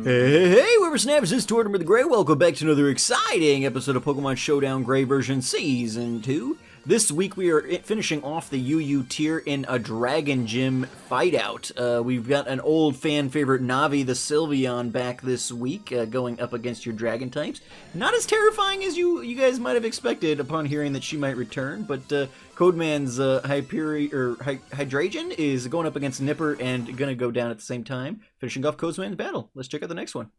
Hey, Whippersnappers, this is Tortimer the Grey. Welcome back to another exciting episode of Pokemon Showdown Grey version Season 2. This week we are finishing off the UU tier in a Dragon Gym fight out. We've got an old fan favorite Navi the Sylveon back this week, going up against your Dragon types. Not as terrifying as you guys might have expected upon hearing that she might return, but Codeman's Hydreigon is going up against Nipper and gonna go down at the same time, finishing off Codeman's battle. Let's check out the next one.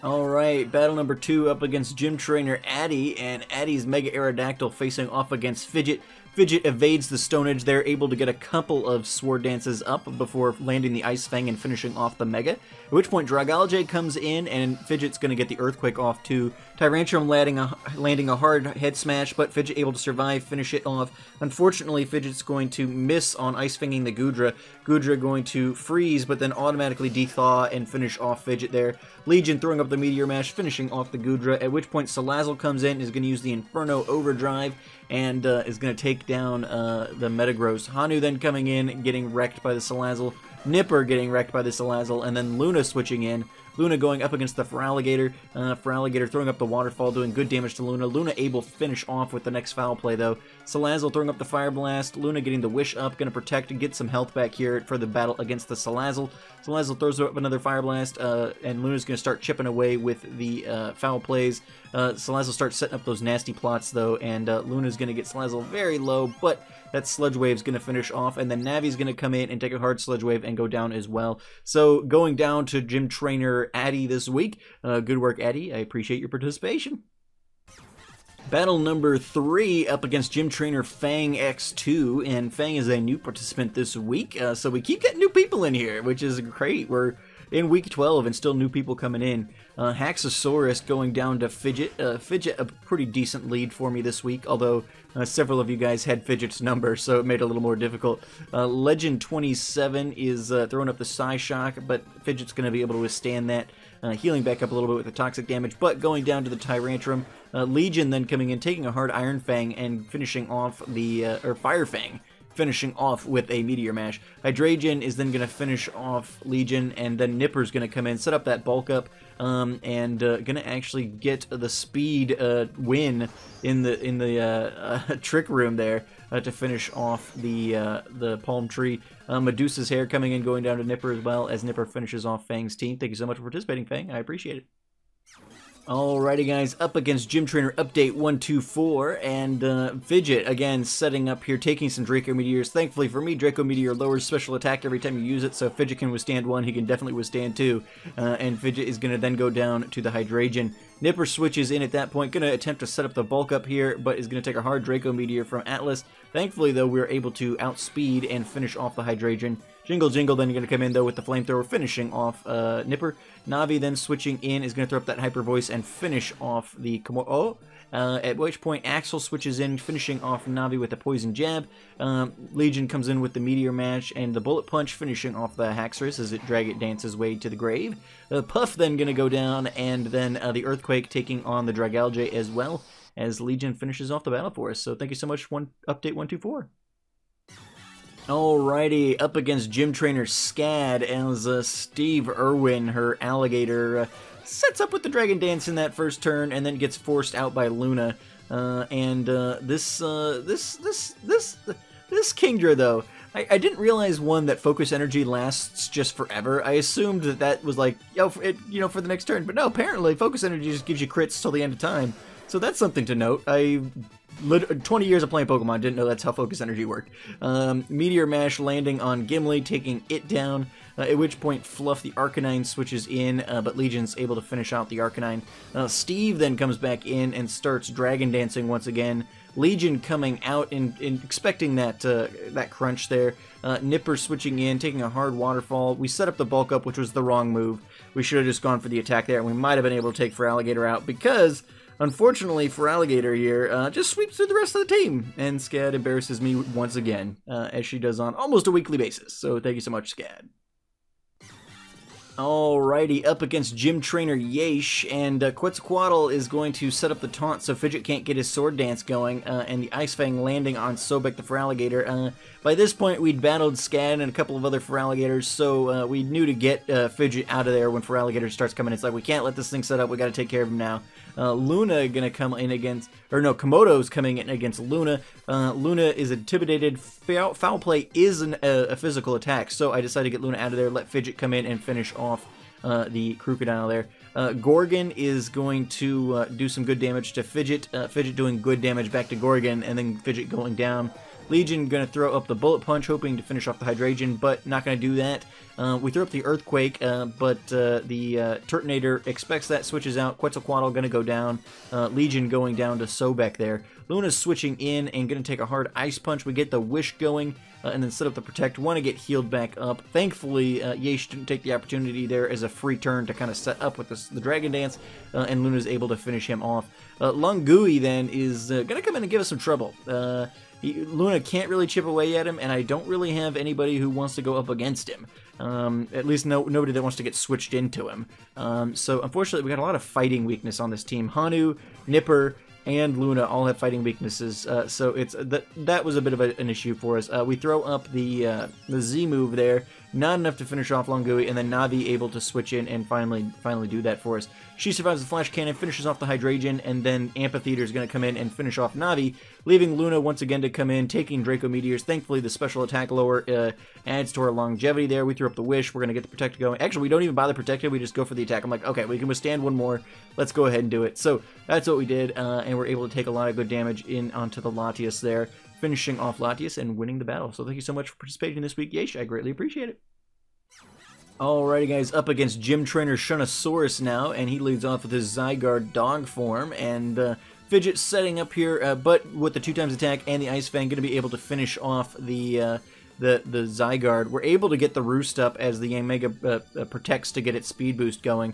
Alright, battle number 2 up against Gym Trainer Addy, and Addy's Mega Aerodactyl facing off against Fidget. Fidget evades the Stone Edge. They're able to get a couple of Sword Dances up before landing the Ice Fang and finishing off the Mega. At which point Dragalge comes in, and Fidget's going to get the Earthquake off too. Tyrantrum landing a hard head smash, but Fidget able to survive, finish it off. Unfortunately, Fidget's going to miss on Ice Fanging the Goodra. Goodra going to freeze, but then automatically dethaw and finish off Fidget there. Legion throwing up the Meteor Mash, finishing off the Goodra, at which point Salazzle comes in, is going to use the Inferno Overdrive, and is going to take down the Metagross. Hanu then coming in, getting wrecked by the Salazzle. Nipper getting wrecked by the Salazzle, and then Luna switching in. Luna going up against the Feraligatr. Feraligatr throwing up the Waterfall, doing good damage to Luna. Luna able to finish off with the next foul play, though. Salazzle throwing up the Fire Blast. Luna getting the Wish up, going to protect and get some health back here for the battle against the Salazzle. Salazzle throws up another Fire Blast, and Luna's going to start chipping away with the foul plays. Salazzle starts setting up those nasty plots, though, and Luna's going to get Salazzle very low, but that Sludge Wave's going to finish off, and then Navi's going to come in and take a hard Sludge Wave and go down as well. So going down to Gym Trainer Addy this week. Good work, Addy. I appreciate your participation. Battle number 3 up against Gym Trainer Fang X2, and Fang is a new participant this week, so we keep getting new people in here, which is great. We're in week 12 and still new people coming in. Haxosaurus going down to Fidget. Fidget a pretty decent lead for me this week, although several of you guys had Fidget's number, so it made it a little more difficult. Legend 27 is throwing up the Psyshock, but Fidget's going to be able to withstand that. Healing back up a little bit with the toxic damage, but going down to the Tyrantrum. Legion then coming in, taking a hard Iron Fang and finishing off the, or Fire Fang, finishing off with a Meteor Mash. Hydreigon is then going to finish off Legion, and then Nipper's going to come in, set up that bulk up, and going to actually get the speed win in the Trick Room there to finish off the Palm Tree. Medusa's Hair coming in, going down to Nipper as well, as Nipper finishes off Fang's team. Thank you so much for participating, Fang. I appreciate it. Alrighty guys, up against Gym Trainer Update 124, and Fidget, again, setting up here, taking some Draco Meteors. Thankfully for me, Draco Meteor lowers special attack every time you use it, so if Fidget can withstand one, he can definitely withstand two. And Fidget is going to then go down to the Hydreigon. Nipper switches in at that point, going to attempt to set up the bulk up here, but is going to take a hard Draco Meteor from Atlas. Thankfully, though, we were able to outspeed and finish off the Hydreigon. Jingle Jingle then going to come in, though, with the Flamethrower, finishing off Nipper. Navi then switching in is going to throw up that Hyper Voice and finish off the at which point Axel switches in, finishing off Navi with the Poison Jab. Legion comes in with the Meteor Mash and the Bullet Punch, finishing off the Haxorus as it drag it dances way to the grave. Puff then going to go down, and then the Earthquake taking on the Dragalge as well, as Legion finishes off the battle for us. So thank you so much, Update 124. Alrighty, up against Gym Trainer Scad, as Steve Irwin, her alligator, sets up with the Dragon Dance in that first turn and then gets forced out by Luna. This Kingdra, though, I didn't realize, one, that Focus Energy lasts just forever. I assumed that was like, for the next turn, but no, apparently Focus Energy just gives you crits till the end of time. So that's something to note. 20 years of playing Pokemon, didn't know that's how Focus Energy worked. Meteor Mash landing on Gimli, taking it down, at which point Fluff the Arcanine switches in, but Legion's able to finish out the Arcanine. Steve then comes back in and starts Dragon Dancing once again. Legion coming out and expecting that crunch there. Nipper switching in, taking a hard Waterfall. We set up the bulk up, which was the wrong move. We should have just gone for the attack there, and we might have been able to take Feraligatr out, because unfortunately, Feraligatr here just sweeps through the rest of the team, and Scad embarrasses me once again, as she does on almost a weekly basis. So thank you so much, Scad. Alrighty, up against Gym Trainer Yesh, and Quetzalcoatl is going to set up the taunt so Fidget can't get his sword dance going, and the Ice Fang landing on Sobek the Feraligatr. By this point, we'd battled Scad and a couple of other Feraligatrs, so we knew to get Fidget out of there when Feraligatr starts coming. It's like, we can't let this thing set up, we gotta take care of him now. Luna gonna come in against, or no, Komodo's coming in against Luna. Luna is intimidated. Foul play is a physical attack, so I decided to get Luna out of there, let Fidget come in and finish off the Crocodile there. Gorgon is going to do some good damage to Fidget. Fidget doing good damage back to Gorgon, and then Fidget going down. Legion going to throw up the Bullet Punch, hoping to finish off the Hydrangea, but not going to do that. We throw up the Earthquake, but the Turtonator expects that, switches out. Quetzalcoatl going to go down. Legion going down to Sobek there. Luna's switching in and going to take a hard Ice Punch. We get the Wish going, and then set up the Protect. Want to get healed back up. Thankfully, Yesh didn't take the opportunity there as a free turn to kind of set up with the Dragon Dance, and Luna's able to finish him off. Lungui then is going to come in and give us some trouble. Luna can't really chip away at him, and I don't really have anybody who wants to go up against him. At least nobody that wants to get switched into him. So unfortunately, we got a lot of fighting weakness on this team. Hanu, Nipper, and Luna all have fighting weaknesses, so it's that was a bit of an issue for us. We throw up the Z move there, not enough to finish off Lungui, and then Navi able to switch in and finally do that for us. She survives the Flash Cannon, finishes off the Hydrangea, and then Amphitheater is going to come in and finish off Navi, leaving Luna once again to come in, taking Draco Meteors. Thankfully, the special attack lower adds to our longevity there. We threw up the Wish. We're going to get the Protected going. Actually, we don't even bother Protected. We just go for the attack. I'm like, okay, we can withstand one more. Let's go ahead and do it. So that's what we did, and we're able to take a lot of good damage in onto the Latias there, finishing off Latias and winning the battle. So thank you so much for participating this week, Yesh. I greatly appreciate it. Alrighty guys, up against Gym Trainer Shunosaurus now, and he leads off with his Zygarde dog form, and Fidget setting up here, but with the 2x attack and the Ice Fang, going to be able to finish off the Zygarde. We're able to get the Roost up as the Yanmega protects to get its speed boost going.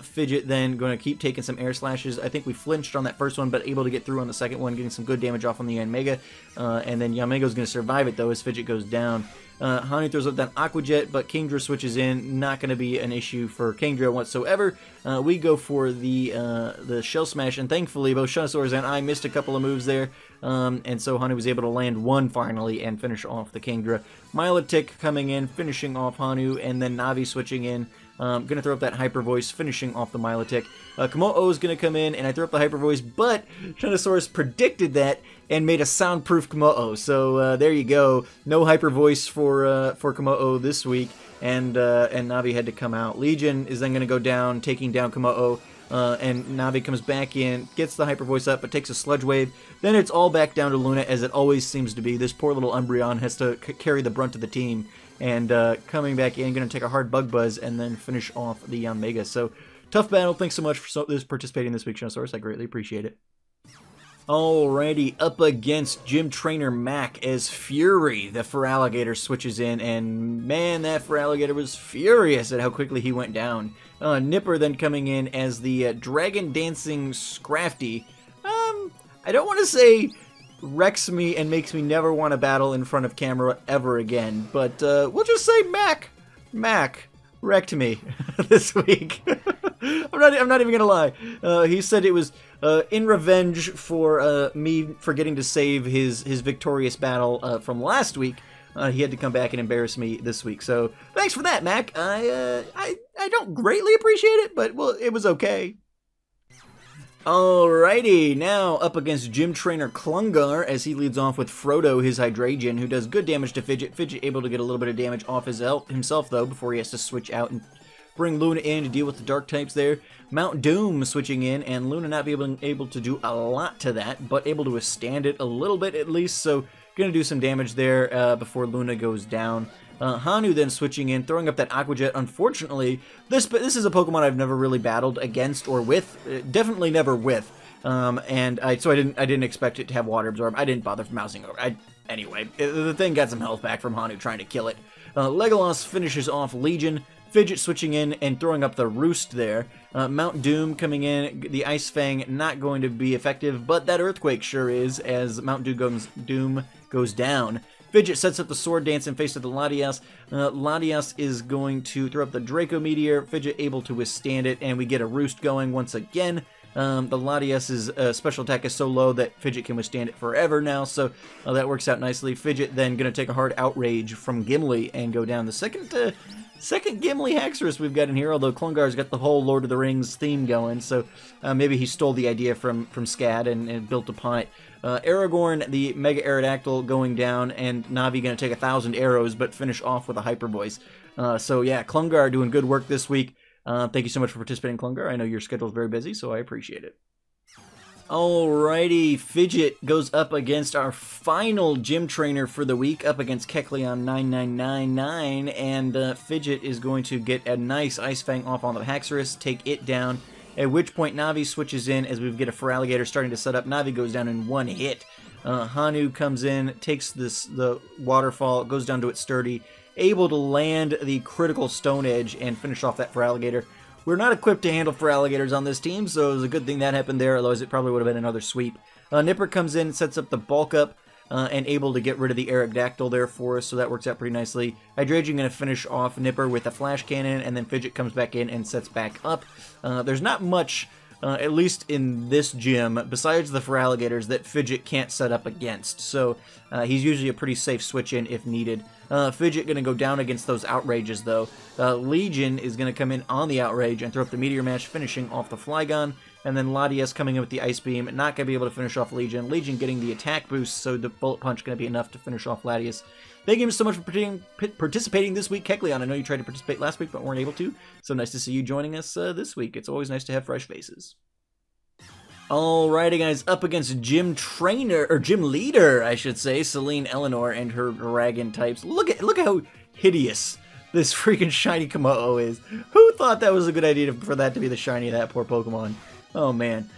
Fidget then going to keep taking some air slashes. I think we flinched on that first one, but able to get through on the second one, getting some good damage off on the Yanmega, and then Yanmega's going to survive it though as Fidget goes down. Hanu throws up that Aqua Jet, but Kingdra switches in. Not going to be an issue for Kingdra whatsoever. We go for the Shell Smash, and thankfully both Shunosaurus and I missed a couple of moves there, and so Hanu was able to land one finally and finish off the Kingdra. Milotic coming in, finishing off Hanu, and then Navi switching in. Going to throw up that Hyper Voice, finishing off the Milotic. Komodo is going to come in, and I throw up the Hyper Voice, but Shunosaurus predicted that and made a soundproof Komodo. So there you go. No Hyper Voice for Komodo this week, and Navi had to come out. Legion is then going to go down, taking down Komodo. And Navi comes back in, gets the Hyper Voice up, but takes a Sludge Wave. Then it's all back down to Luna, as it always seems to be. This poor little Umbreon has to carry the brunt of the team. And coming back in, going to take a hard Bug Buzz and then finish off the Yanmega. So, tough battle. Thanks so much for participating this week, Shunosaurus. I greatly appreciate it. Alrighty, up against Gym Trainer Mac as Fury, the Feraligatr, switches in, and man, that Feraligatr was furious at how quickly he went down. Nipper then coming in as the Dragon Dancing Scrafty. I don't want to say wrecks me and makes me never want to battle in front of camera ever again, but we'll just say Mac wrecked me this week. I'm not even gonna lie. He said it was in revenge for me forgetting to save his victorious battle from last week. He had to come back and embarrass me this week. So thanks for that, Mac. I don't greatly appreciate it, but well, it was okay. Alrighty, now up against Gym Trainer Klungar as he leads off with Frodo, his Hydrangea, who does good damage to Fidget. Fidget able to get a little bit of damage off himself, though, before he has to switch out and bring Luna in to deal with the Dark types there. Mount Doom switching in, and Luna not being able to do a lot to that, but able to withstand it a little bit at least, so going to do some damage there before Luna goes down. Hanu then switching in, throwing up that Aqua Jet. Unfortunately, this is a Pokemon I've never really battled against or with. Definitely never with. And I didn't expect it to have Water Absorb. I didn't bother mousing over. Anyway, the thing got some health back from Hanu trying to kill it. Legolas finishes off Legion. Fidget switching in and throwing up the Roost there. Mount Doom coming in. The Ice Fang not going to be effective, but that Earthquake sure is, as Mount Doom goes down. Fidget sets up the sword dance in face of the Latias. Latias is going to throw up the Draco Meteor. Fidget able to withstand it, and we get a roost going once again. The Latias's special attack is so low that Fidget can withstand it forever now, so that works out nicely. Fidget then going to take a hard outrage from Gimli and go down. The second Gimli Haxorus we've got in here, although Klungar's got the whole Lord of the Rings theme going, so maybe he stole the idea from Scad and built upon it. Aragorn, the Mega Aerodactyl, going down, and Navi going to take 1,000 arrows, but finish off with a Hyper Voice. So yeah, Klungar doing good work this week. Thank you so much for participating, Klungar. I know your schedule is very busy, so I appreciate it. Alrighty, Fidget goes up against our final gym trainer for the week, up against Kecleon9999, and Fidget is going to get a nice Ice Fang off on the Haxorus, take it down, at which point Navi switches in as we get a Feraligatr starting to set up. Navi goes down in one hit. Hanu comes in, takes the waterfall, goes down to its sturdy, able to land the critical Stone Edge and finish off that Feraligatr. We're not equipped to handle Feraligatrs on this team, so it was a good thing that happened there, otherwise it probably would have been another sweep. Nipper comes in, sets up the bulk up, and able to get rid of the Aerodactyl there for us, so that works out pretty nicely. Hydrangea going to finish off Nipper with a Flash Cannon, and then Fidget comes back in and sets back up. There's not much, at least in this gym, besides the Feraligatrs, that Fidget can't set up against, so he's usually a pretty safe switch-in if needed. Fidget going to go down against those Outrages, though. Legion is going to come in on the Outrage and throw up the Meteor Mash, finishing off the Flygon. And then Latias coming in with the Ice Beam, not going to be able to finish off Legion. Legion getting the attack boost, so the Bullet Punch going to be enough to finish off Latias. Thank you so much for participating this week, Kecleon. I know you tried to participate last week, but weren't able to. So nice to see you joining us this week. It's always nice to have fresh faces. Alrighty, guys, up against Gym Leader, I should say, Celine Eleanor and her dragon types. Look how hideous this freaking shiny Komodo is. Who thought that was a good idea for that to be the shiny of that poor Pokemon? Oh man.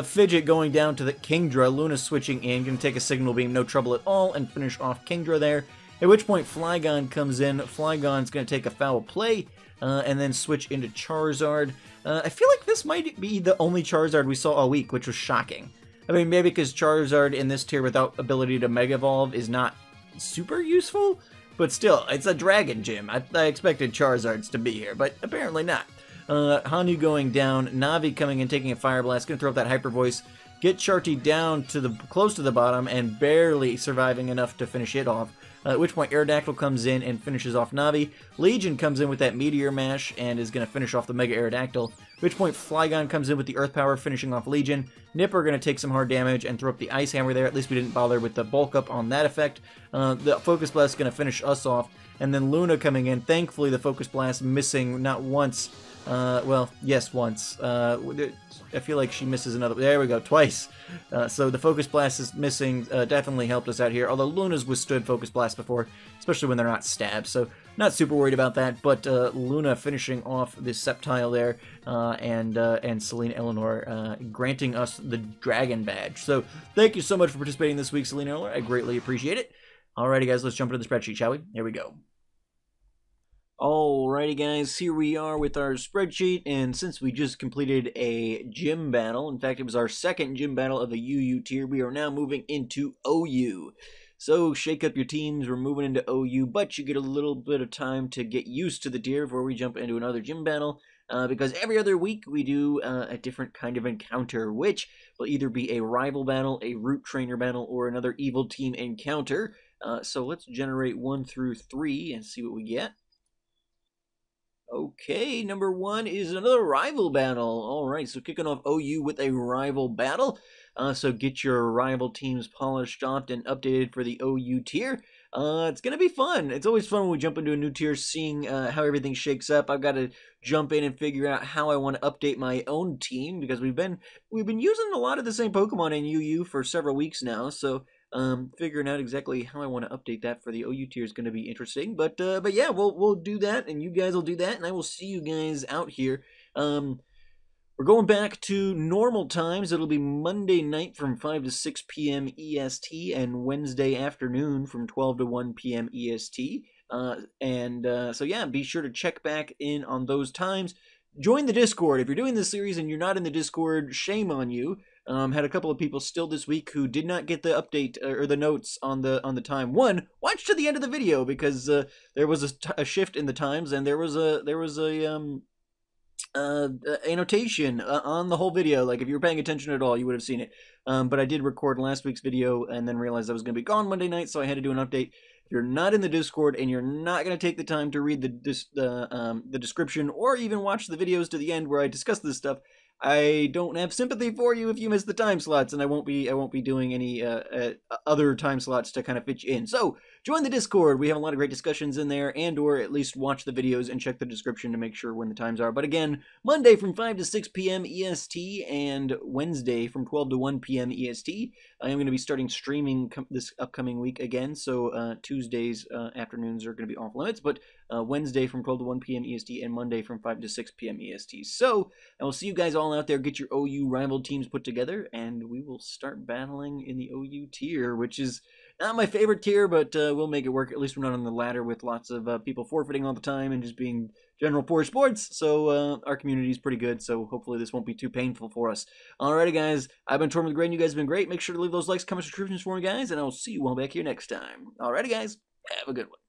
Fidget going down to the Kingdra, Luna switching in, gonna take a Signal Beam, no trouble at all, and finish off Kingdra there. At which point Flygon comes in. Flygon's gonna take a Foul Play, and then switch into Charizard. I feel like this might be the only Charizard we saw all week, which was shocking. I mean, maybe because Charizard in this tier without ability to Mega Evolve is not super useful, but still, it's a Dragon Gym. I expected Charizards to be here, but apparently not. Hanu going down, Navi coming in, taking a Fire Blast, gonna throw up that Hyper Voice, get Sharty down to close to the bottom, and barely surviving enough to finish it off. At which point Aerodactyl comes in and finishes off Navi. Legion comes in with that Meteor Mash and is going to finish off the Mega Aerodactyl. At which point Flygon comes in with the Earth Power, finishing off Legion. Nipper going to take some hard damage and throw up the Ice Hammer there. At least we didn't bother with the bulk up on that effect. The Focus Blast is going to finish us off. And then Luna coming in. Thankfully the Focus Blast missing not once. Well, yes, once. I feel like she misses another. There we go, twice. So the Focus Blast is missing. Definitely helped us out here. Although Luna's withstood Focus Blast before, especially when they're not stabbed. So not super worried about that. But Luna finishing off the Sceptile there, and Celine Eleanor granting us the Dragon Badge. So thank you so much for participating this week, Celine Eleanor. I greatly appreciate it. Alrighty, guys, let's jump into the spreadsheet, shall we? Here we go. Alrighty guys, here we are with our spreadsheet, and since we just completed a gym battle, in fact it was our second gym battle of the UU tier, we are now moving into OU. So shake up your teams, we're moving into OU, but you get a little bit of time to get used to the tier before we jump into another gym battle, because every other week we do a different kind of encounter, which will either be a rival battle, a root trainer battle, or another evil team encounter. So let's generate 1 through 3 and see what we get. Okay, number 1 is another rival battle. Alright, so kicking off OU with a rival battle. So get your rival teams polished off and updated for the OU tier. It's going to be fun. It's always fun when we jump into a new tier, seeing how everything shakes up. I've got to jump in and figure out how I want to update my own team, because we've been using a lot of the same Pokemon in UU for several weeks now, so figuring out exactly how I want to update that for the OU tier is going to be interesting. But yeah, we'll do that, and you guys will do that, and I will see you guys out here. We're going back to normal times. It'll be Monday night from 5 to 6 p.m. EST, and Wednesday afternoon from 12 to 1 p.m. EST. So yeah, be sure to check back in on those times. Join the Discord. If you're doing this series and you're not in the Discord, shame on you. Had a couple of people still this week who did not get the update or the notes on the time. One, watch to the end of the video because there was a shift in the times, and there was a annotation on the whole video. Like, if you were paying attention at all, you would have seen it. But I did record last week's video and then realized I was going to be gone Monday night, so I had to do an update. If you're not in the Discord and you're not going to take the time to read the description or even watch the videos to the end where I discuss this stuff, I don't have sympathy for you if you miss the time slots, and I won't be doing any other time slots to kind of fit you in. So join the Discord. We have a lot of great discussions in there, and or at least watch the videos and check the description to make sure when the times are. But again, Monday from 5 to 6 p.m. EST and Wednesday from 12 to 1 p.m. EST. I am going to be starting streaming this upcoming week again, so Tuesdays afternoons are going to be off limits, but Wednesday from 12 to 1 p.m. EST and Monday from 5 to 6 p.m. EST. So I will see you guys all out there. Get your OU rival teams put together, and we will start battling in the OU tier, which is not my favorite tier, but we'll make it work. At least we're not on the ladder with lots of people forfeiting all the time and just being general poor sports. So our community is pretty good, so hopefully this won't be too painful for us. Alrighty, guys. I've been Tortimer the Grey, and you guys have been great. Make sure to leave those likes, comments, subscriptions for me, guys, and I will see you all back here next time. Alrighty, guys. Have a good one.